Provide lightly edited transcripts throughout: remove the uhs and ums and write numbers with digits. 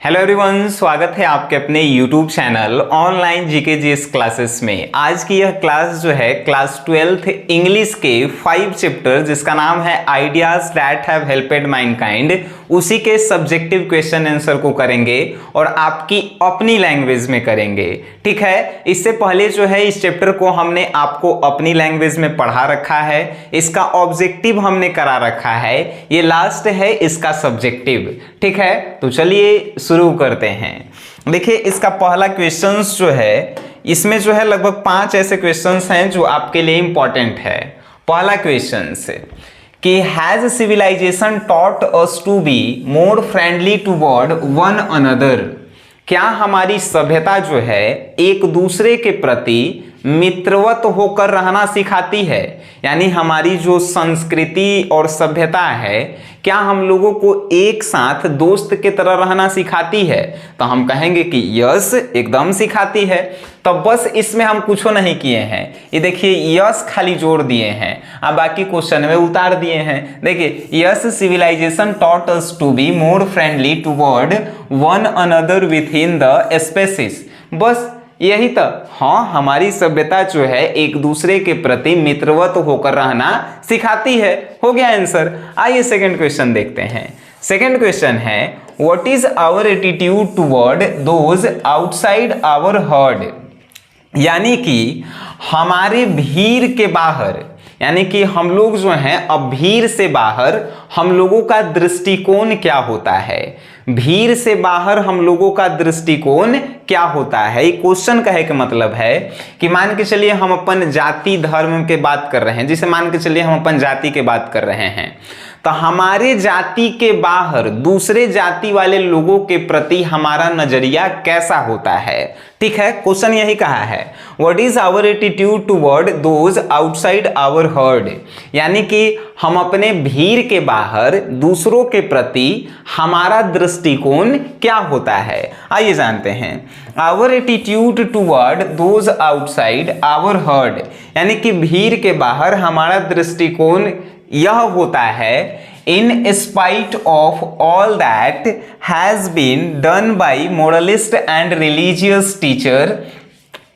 Hello everyone, स्वागत है आपके अपने YouTube channel online GK GS classes में। आज की यह क्लास जो है क्लास 12th इंग्लिश के 5 चैप्टर जिसका नाम है ideas that have helped Mankind, उसी के सब्जेक्टिव क्वेश्चन आंसर को करेंगे और आपकी अपनी लैंग्वेज में करेंगे। ठीक है, इससे पहले जो है इस चैप्टर को हमने आपको अपनी लैंग्वेज में पढ़ा रखा है, इसका ऑब्जेक्टिव हमने करा रखा है, ये लास्ट है इसका सब्जेक्टिव। ठीक है, तो चलिए शुरू करते हैं। देखिए इसका पहला क्वेश्चंस जो है, इसमें जो है लगभग 5 ऐसे क्वेश्चंस हैं जो आपके लिए इंपॉर्टेंट है। पहला क्वेश्चन से कि has civilization taught us to be more friendly toward one another, क्या हमारी सभ्यता जो है एक दूसरे के प्रति मित्रवत होकर रहना सिखाती है? यानी हमारी जो संस्कृति और सभ्यता है क्या हम लोगों को एक साथ दोस्त की तरह रहना सिखाती है? तो हम कहेंगे कि यस, एकदम सिखाती है। तो बस इसमें हम कुछ नहीं किए हैं, ये देखिए यस खाली जोड़ दिए हैं, अब बाकी क्वेश्चन में उतार दिए हैं। देखिए yes civilization taught us to be more friendly toward one another within the species, बस यही तो। हाँ, हमारी सभ्यता जो है एक दूसरे के प्रति मित्रवत होकर रहना सिखाती है। हो गया आंसर। आइए सेकंड क्वेश्चन देखते हैं। सेकंड क्वेश्चन है what is our attitude toward those outside our herd, यानी कि हमारे भीड़ के बाहर, यानी कि हम लोग जो हैं अब भीड़ से बाहर हम लोगों का दृष्टिकोण क्या होता है? भीड़ से बाहर हम लोगों का दृष्टिकोण क्या होता है? ये क्वेश्चन कहे का मतलब है कि मान के चलिए हम अपन जाति धर्म के बात कर रहे हैं, जिसे मान के चलिए हम अपन जाति के बात कर रहे हैं, तो हमारे जाति के बाहर दूसरे जाति वाले लोगों के प्रति हमारा नजरिया कैसा होता है? ठीक है, क्वेश्चन यही कहा है what is our attitude toward those outside our herd, यानी कि हम अपने भीड़ के बाहर दूसरों के प्रति हमारा दृष्टिकोण क्या होता है। आइए जानते हैं। Our attitude toward those outside our herd, यानी कि भीड़ के बाहर हमारा दृष्टिकोण यह होता है in spite of all that has been done by moralist and religious teacher,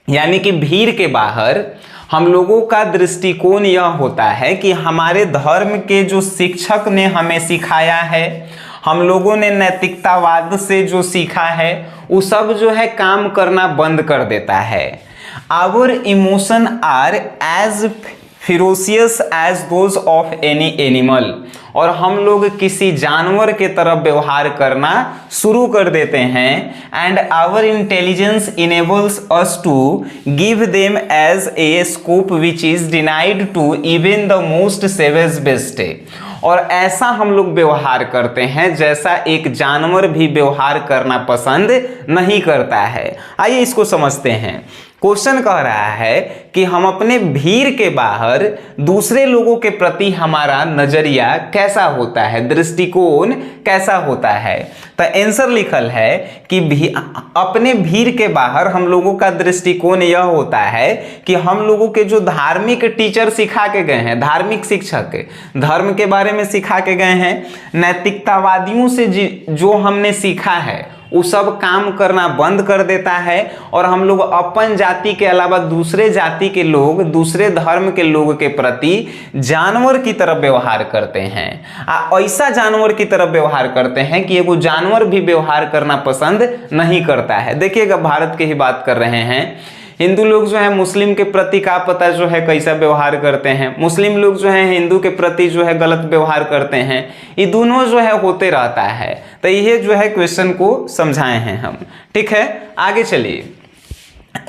यानी कि भीड़ के बाहर हम लोगों का दृष्टिकोण यह होता है कि हमारे धर्म के जो शिक्षक ने हमें सिखाया है, हम लोगों ने नैतिकतावाद से जो सीखा है वो सब जो है काम करना बंद कर देता है। Our emotion are as ferocious as those of any animal, और हम लोग किसी जानवर के तरह व्यवहार करना शुरू कर देते हैं। And our intelligence enables us to give them as a scope which is denied to even the most savage beast, और ऐसा हम लोग व्यवहार करते हैं जैसा एक जानवर भी व्यवहार करना पसंद नहीं करता है। आइए इसको समझते हैं। क्वेश्चन कह रहा है कि हम अपने भीड़ के बाहर दूसरे लोगों के प्रति हमारा नजरिया कैसा होता है, दृष्टिकोण कैसा होता है। तो आंसर लिखल है कि अपने भीड़ के बाहर हम लोगों का दृष्टिकोण यह होता है कि हम लोगों के जो धार्मिक टीचर सिखा के गए हैं, धार्मिक शिक्षक धर्म के बारे में सिखा के गए हैं, नैतिकतावादियों से जो हमने सीखा है वो सब काम करना बंद कर देता है, और हम लोग अपन जाति के अलावा दूसरे जाति के लोग, दूसरे धर्म के लोग के प्रति जानवर की तरह व्यवहार करते हैं। ऐसा जानवर की तरह व्यवहार करते हैं कि वो जानवर भी व्यवहार करना पसंद नहीं करता है। देखिएगा, भारत की ही बात कर रहे हैं। हिंदू लोग जो है मुस्लिम के प्रति का पता जो है कैसा व्यवहार करते हैं, मुस्लिम लोग जो है हिंदू के प्रति जो है गलत व्यवहार करते हैं। ये दोनों जो है होते रहता है। तो ये जो है क्वेश्चन को समझाए हैं हम। ठीक है, आगे चलिए।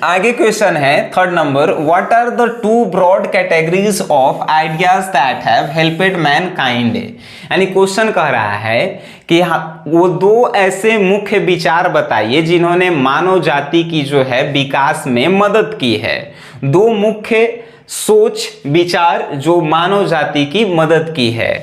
आगे क्वेश्चन है third number, what are the two broad categories of ideas that have helped mankind, यानी क्वेश्चन कह रहा है कि वो दो ऐसे मुख्य विचार बताइए जिन्होंने मानव जाति की जो है विकास में मदद की है। दो मुख्य सोच विचार जो मानव जाति की मदद की है।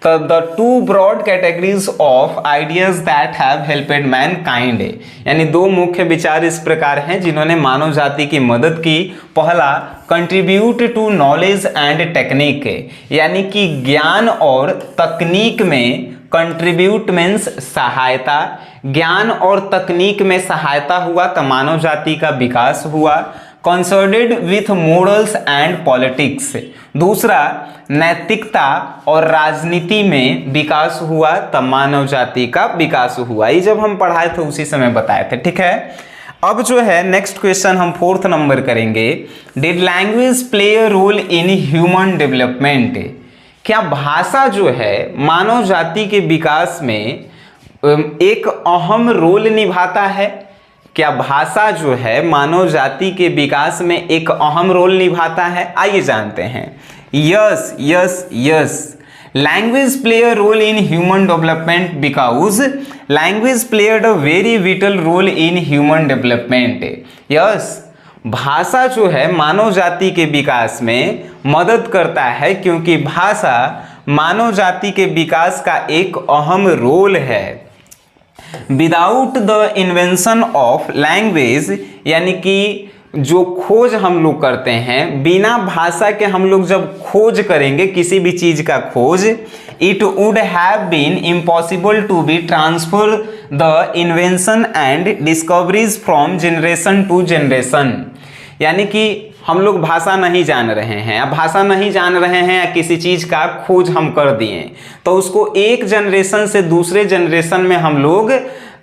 तो the two broad categories of ideas that have helped mankind, यानी दो मुख्य विचार इस प्रकार हैं जिन्होंने मानव जाति की मदद की। पहला, contribute to knowledge and technique, यानी कि ज्ञान और तकनीक में कंट्रीब्यूट मीन्स सहायता, ज्ञान और तकनीक में सहायता हुआ तो मानव जाति का विकास हुआ। Concerted with morals and politics, दूसरा नैतिकता और राजनीति में विकास हुआ तब मानव जाति का विकास हुआ। ये जब हम पढ़ाए थे उसी समय बताए थे, ठीक है। अब जो है नेक्स्ट क्वेश्चन हम 4th नंबर करेंगे। Did language play a role in human development, क्या भाषा जो है मानव जाति के विकास में एक अहम रोल निभाता है? क्या भाषा जो है मानव जाति के विकास में एक अहम रोल निभाता है? आइए जानते हैं। Yes yes yes, language play a role in human development because language played a very vital role in human development. Yes, भाषा जो है मानव जाति के विकास में मदद करता है क्योंकि भाषा मानव जाति के विकास का एक अहम रोल है। Without the invention of language, यानी कि जो खोज हम लोग करते हैं, बिना भाषा के हम लोग जब खोज करेंगे किसी भी चीज का खोज, it would have been impossible to be transfer the invention and discoveries from generation to generation. यानी कि हम लोग भाषा नहीं जान रहे हैं या भाषा नहीं जान रहे हैं या किसी चीज का खोज हम कर दिए तो उसको एक जनरेशन से दूसरे जनरेशन में हम लोग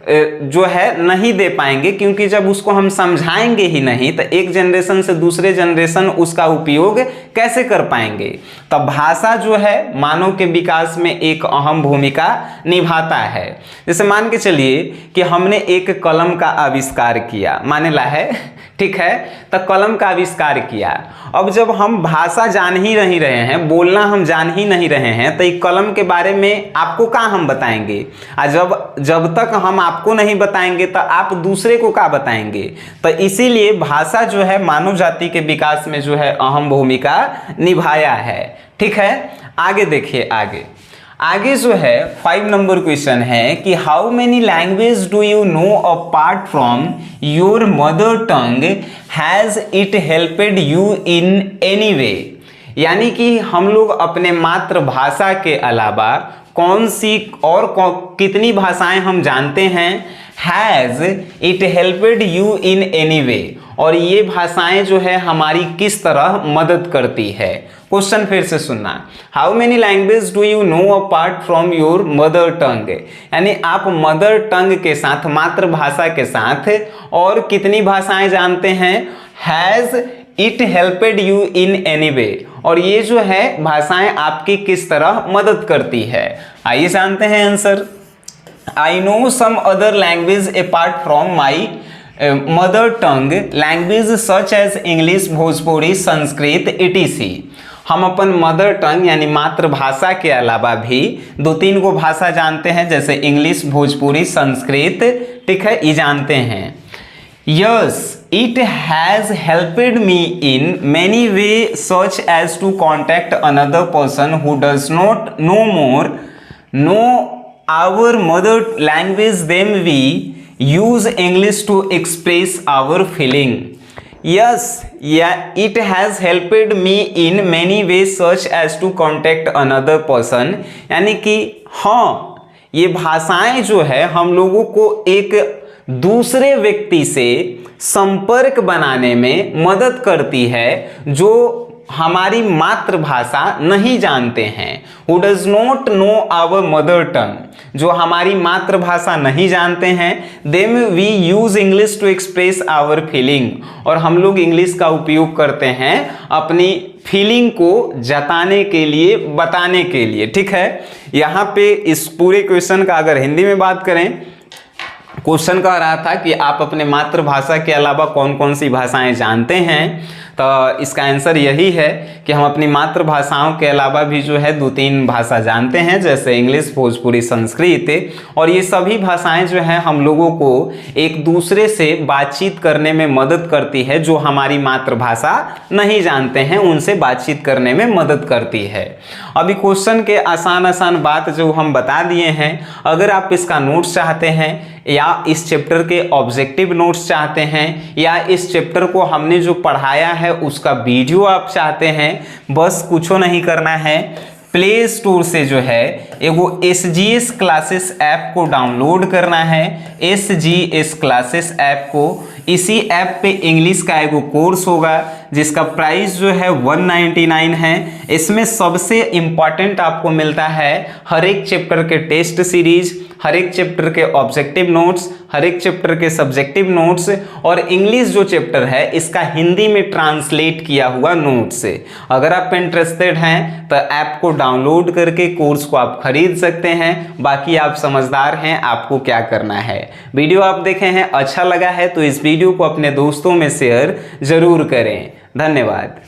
जो है नहीं दे पाएंगे, क्योंकि जब उसको हम समझाएंगे ही नहीं तो एक जनरेशन से दूसरे जनरेशन उसका उपयोग कैसे कर पाएंगे। तब भाषा जो है मानव के विकास में एक अहम भूमिका निभाता है। जैसे मान के चलिए कि हमने एक कलम का आविष्कार किया, माने ला है, ठीक है, तो कलम का आविष्कार किया। अब जब हम भाषा जान ही नहीं रहे हैं, बोलना हम जान ही नहीं रहे हैं, तो एक कलम के बारे में आपको क्या हम बताएंगे? जब तक हम आपको नहीं बताएंगे तो आप दूसरे को क्या बताएंगे? तो इसीलिए भाषा जो है मानव जाति के विकास में जो है अहम भूमिका निभाया है, ठीक है। आगे देखिए, आगे जो है 5 नंबर क्वेश्चन है कि how many language do you know apart from your mother tongue, has it helped you in any way. यानी कि हम लोग अपने मातृभाषा के अलावा कौन सी और कितनी भाषाएं हम जानते हैं। Has it helped you in any way, और ये भाषाएं जो है हमारी किस तरह मदद करती है। क्वेश्चन फिर से सुनना, how many language do you know apart from your mother टंग, यानी आप मदर टंग के साथ, मातृभाषा के साथ और कितनी भाषाएं जानते हैं। Has it helped you in any way, और ये जो है भाषाएं आपकी किस तरह मदद करती है। आइए जानते हैं answer. I know some other language apart from my mother tongue language such as English, Bhojpuri, Sanskrit etc। हम अपन मदर टंग यानी मातृभाषा के अलावा भी 2-3 गो भाषा जानते हैं, जैसे इंग्लिश, भोजपुरी, संस्कृत, ठीक है, ये जानते हैं। Yes, it has helped me in many way such as to contact another person who does not know our mother language them we use English to express our feeling. Yes, yeah, it has helped me in many ways such as to contact another person। यानी कि हाँ, ये भाषाएं जो है हम लोगों को एक दूसरे व्यक्ति से संपर्क बनाने में मदद करती है जो हमारी मातृभाषा नहीं जानते हैं। Who does not know our mother tongue, जो हमारी मातृभाषा नहीं जानते हैं। Then we use English to express our feeling, और हम लोग इंग्लिश का उपयोग करते हैं अपनी फीलिंग को जताने के लिए, बताने के लिए, ठीक है। यहाँ पे इस पूरे क्वेश्चन का अगर हिंदी में बात करें, क्वेश्चन कह रहा था कि आप अपने मातृभाषा के अलावा कौन कौन सी भाषाएं जानते हैं, तो इसका आंसर यही है कि हम अपनी मातृभाषाओं के अलावा भी जो है 2-3 भाषा जानते हैं, जैसे इंग्लिश, भोजपुरी, संस्कृत, और ये सभी भाषाएं जो हैं हम लोगों को एक दूसरे से बातचीत करने में मदद करती है। जो हमारी मातृभाषा नहीं जानते हैं उनसे बातचीत करने में मदद करती है। अभी क्वेश्चन के आसान बात जो हम बता दिए हैं, अगर आप इसका नोट्स चाहते हैं या इस चैप्टर के ऑब्जेक्टिव नोट्स चाहते हैं या इस चैप्टर को हमने जो पढ़ाया है उसका वीडियो आप चाहते हैं, बस कुछ नहीं करना है, प्ले स्टोर से जो है एगो SGS क्लासेस ऐप को डाउनलोड करना है। SGS क्लासेस ऐप को, इसी ऐप पे इंग्लिश का एगो कोर्स होगा जिसका प्राइस जो है 199 है। इसमें सबसे इंपॉर्टेंट आपको मिलता है हर एक चैप्टर के टेस्ट सीरीज, हर एक चैप्टर के ऑब्जेक्टिव नोट्स, हर एक चैप्टर के सब्जेक्टिव नोट्स और इंग्लिश जो चैप्टर है इसका हिंदी में ट्रांसलेट किया हुआ नोट्स। अगर आप इंटरेस्टेड हैं तो ऐप को डाउनलोड करके कोर्स को आप खरीद सकते हैं। बाकी आप समझदार हैं, आपको क्या करना है। वीडियो आप देखे हैं, अच्छा लगा है तो इस वीडियो को अपने दोस्तों में शेयर जरूर करें। धन्यवाद।